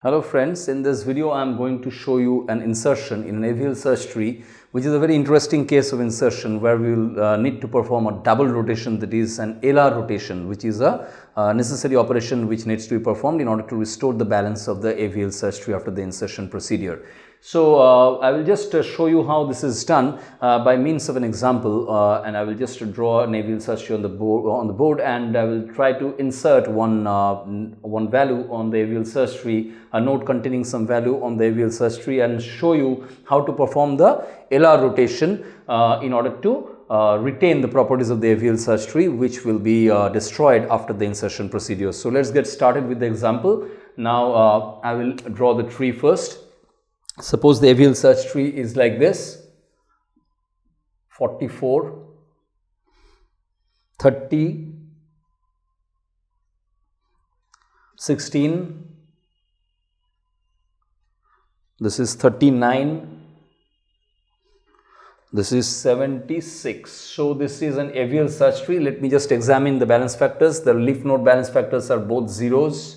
Hello friends, in this video I am going to show you an insertion in an AVL search tree, which is a very interesting case of insertion where we will need to perform a double rotation, that is an LR rotation, which is a necessary operation which needs to be performed in order to restore the balance of the AVL search tree after the insertion procedure. So, I will just show you how this is done by means of an example, and I will just draw an AVL search tree on the board, and I will try to insert one value on the AVL search tree, a node containing some value on the AVL search tree, and show you how to perform the LR rotation in order to retain the properties of the AVL search tree, which will be destroyed after the insertion procedure. So, let us get started with the example. Now, I will draw the tree first. Suppose the AVL search tree is like this: 44, 30, 16, this is 39, this is 76. So, this is an AVL search tree. Let me just examine the balance factors. The leaf node balance factors are both zeros.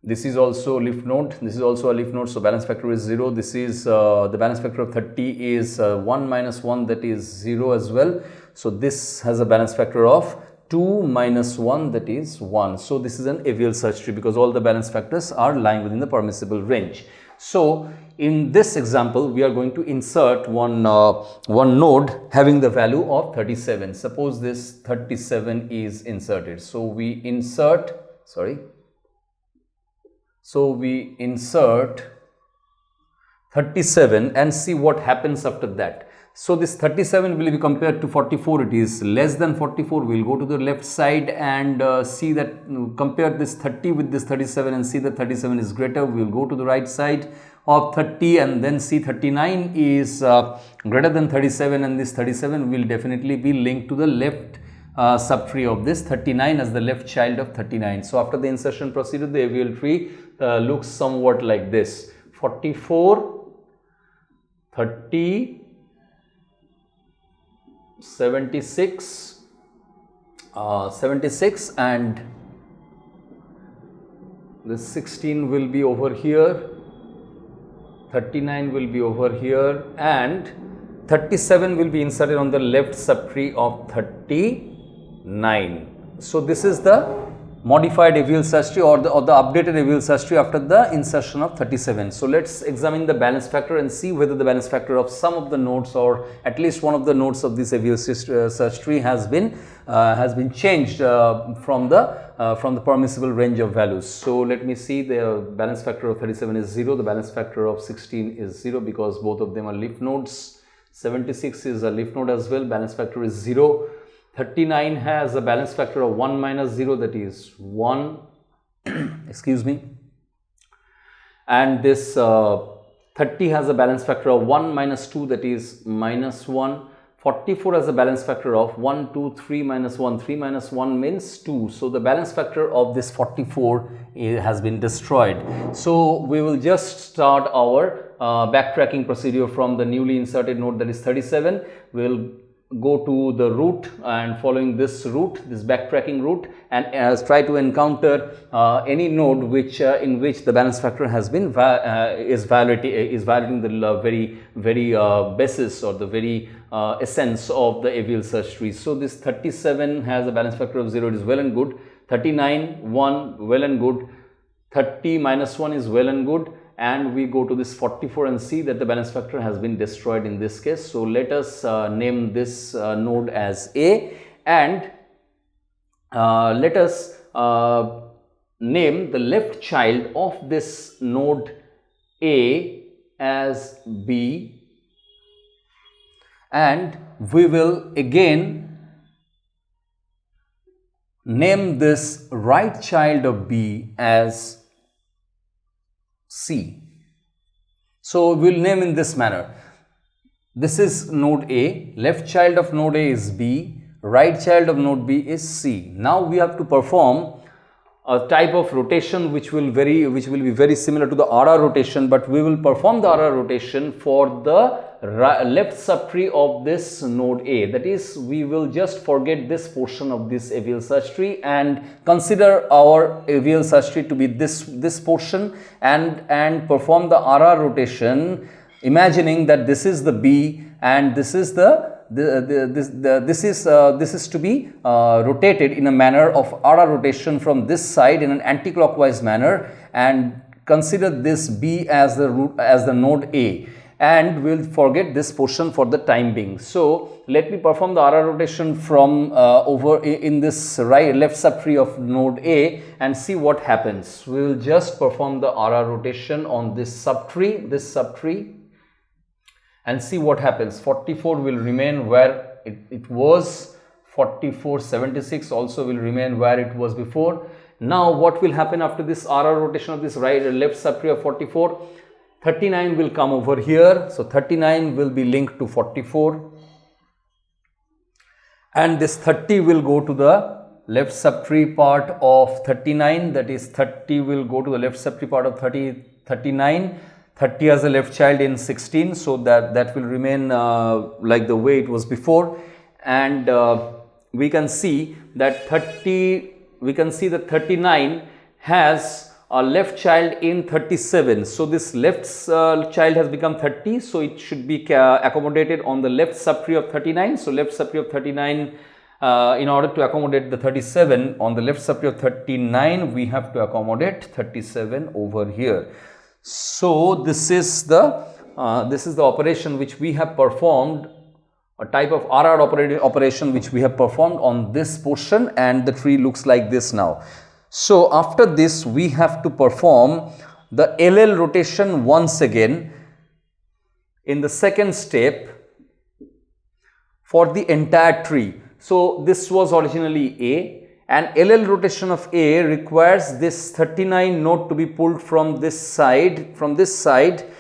This is also a leaf node, this is also a leaf node, so balance factor is 0. This is the balance factor of 30 is 1 minus 1, that is 0 as well. So, this has a balance factor of 2 minus 1, that is 1. So, this is an AVL search tree because all the balance factors are lying within the permissible range. So, in this example, we are going to insert one node having the value of 37. Suppose this 37 is inserted. So, we insert 37 and see what happens after that. So, this 37 will be compared to 44, it is less than 44. We will go to the left side and see that, compare this 30 with this 37 and see that 37 is greater. We will go to the right side of 30 and then see 39 is greater than 37, and this 37 will definitely be linked to the left subtree of this 39 as the left child of 39. So, after the insertion procedure, the AVL tree looks somewhat like this: 44, 30, 76, and this 16 will be over here, 39 will be over here, and 37 will be inserted on the left subtree of 39. So, this is the modified AVL search tree or the updated AVL search tree after the insertion of 37. So, let us examine the balance factor and see whether the balance factor of some of the nodes or at least one of the nodes of this AVL search tree has been changed from the permissible range of values. So, let me see, the balance factor of 37 is 0, the balance factor of 16 is 0 because both of them are leaf nodes. 76 is a leaf node as well, balance factor is 0. 39 has a balance factor of 1 minus 0, that is 1 excuse me, and this 30 has a balance factor of 1 minus 2, that is minus 1. 44 has a balance factor of 1, 2, 3 minus 1, 3 minus 1 means 2. So, the balance factor of this 44 has been destroyed. So, we will just start our backtracking procedure from the newly inserted node, that is 37. We will go to the root and following this route, this backtracking route, and try to encounter any node which in which the balance factor has been is violating the very basis or the very essence of the AVL search tree. So, this 37 has a balance factor of 0, it is well and good. 39, 1, well and good. 30 minus 1 is well and good. And we go to this 44 and see that the balance factor has been destroyed in this case. So, let us name this node as A, and let us name the left child of this node A as B, and we will again name this right child of B as C. So, we will name in this manner. This is node A, left child of node A is B, right child of node B is C. Now, we have to perform a type of rotation which will be very similar to the RR rotation, but we will perform the RR rotation for the left subtree of this node A. That is, we will just forget this portion of this AVL search tree and consider our AVL search tree to be this portion and perform the RR rotation, imagining that this is the B and this is this is to be rotated in a manner of RR rotation from this side in an anti-clockwise manner, and consider this B as the node A, and we'll forget this portion for the time being. So let me perform the RR rotation from over in this left subtree of node A and see what happens. We will just perform the RR rotation on this subtree, and see what happens. 44 will remain where it was, 4476 also will remain where it was before. Now what will happen after this RR rotation of this left subtree of 44? 39 will come over here, so 39 will be linked to 44, and this 30 will go to the left subtree part of 39, that is 30 will go to the left subtree part of 39. 30 has a left child in 16, so that will remain like the way it was before, and we can see that 39 has a left child in 37. So this left child has become 30, so it should be accommodated on the left subtree of 39. So left subtree of 39, in order to accommodate the 37 on the left subtree of 39, we have to accommodate 37 over here. So this is the operation which we have performed, a type of RR operation which we have performed on this portion, and the tree looks like this now. So after this, we have to perform the LL rotation once again in the second step for the entire tree. So this was originally A, and LL rotation of A requires this 39 node to be pulled from this side,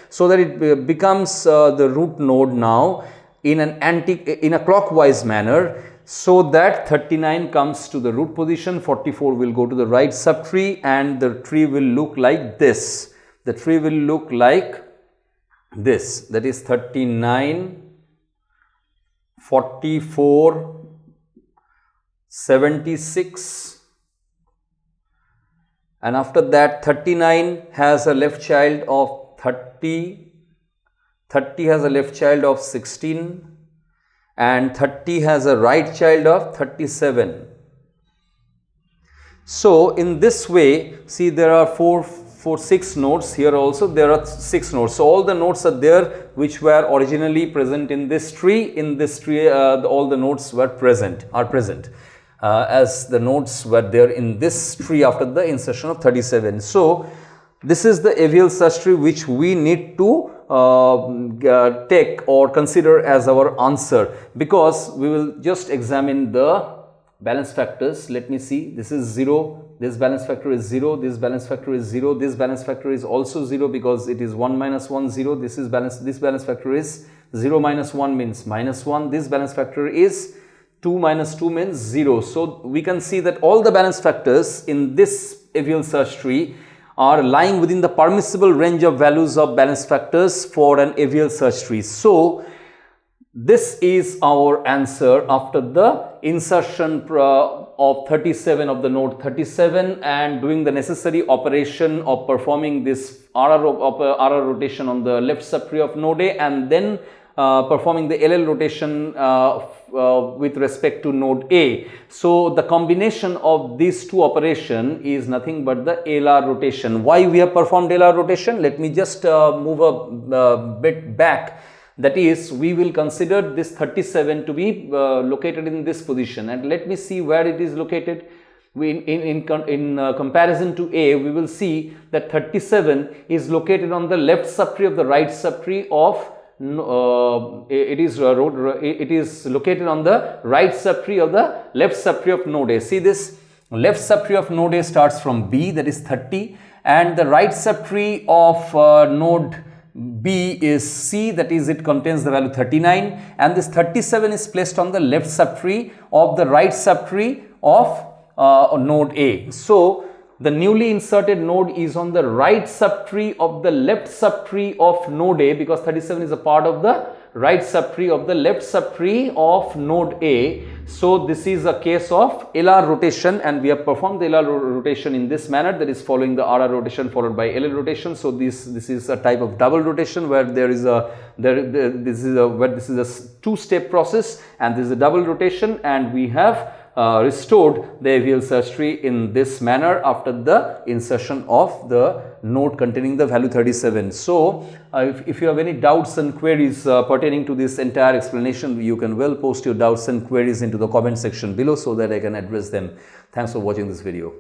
so that it becomes the root node now in a clockwise manner, so that 39 comes to the root position, 44 will go to the right subtree, and the tree will look like this. The tree will look like this, that is 39, 44, 76, and after that 39 has a left child of 30, 30 has a left child of 16, and 30 has a right child of 37. So in this way, see, there are 6 nodes here also, there are 6 nodes. So all the nodes are there which were originally present in this tree. All the nodes are present. As the nodes were there in this tree after the insertion of 37. So this is the AVL search tree which we need to take or consider as our answer, because we will just examine the balance factors. Let me see, this is 0, this balance factor is 0, this balance factor is 0, this balance factor is also 0 because it is 1 minus 1, 0, this balance factor is 0 minus 1 means minus 1, this balance factor is 2 minus 2 means 0. So we can see that all the balance factors in this AVL search tree are lying within the permissible range of values of balance factors for an AVL search tree. So this is our answer after the insertion of 37 of the node 37 and doing the necessary operation of performing this RR rotation on the left subtree of node A, and then performing the LL rotation with respect to node A. So the combination of these two operations is nothing but the LR rotation. Why we have performed LR rotation? Let me just move a bit back. That is, we will consider this 37 to be located in this position, and let me see where it is located. In comparison to A, we will see that 37 is located on the left subtree of the right subtree of it is located on the right subtree of the left subtree of node A. See, this left subtree of node A starts from B, that is 30, and the right subtree of node B is C, that is it contains the value 39, and this 37 is placed on the left subtree of the right subtree of node A. So the newly inserted node is on the right subtree of the left subtree of node A, because 37 is a part of the right subtree of the left subtree of node A. So this is a case of LR rotation, and we have performed the LR rotation in this manner, that is following the RR rotation followed by LL rotation. So this is a type of double rotation where this is a two-step process, and this is a double rotation, and we have restored the AVL search tree in this manner after the insertion of the node containing the value 37. So if you have any doubts and queries pertaining to this entire explanation, you can well post your doubts and queries into the comment section below so that I can address them. Thanks for watching this video.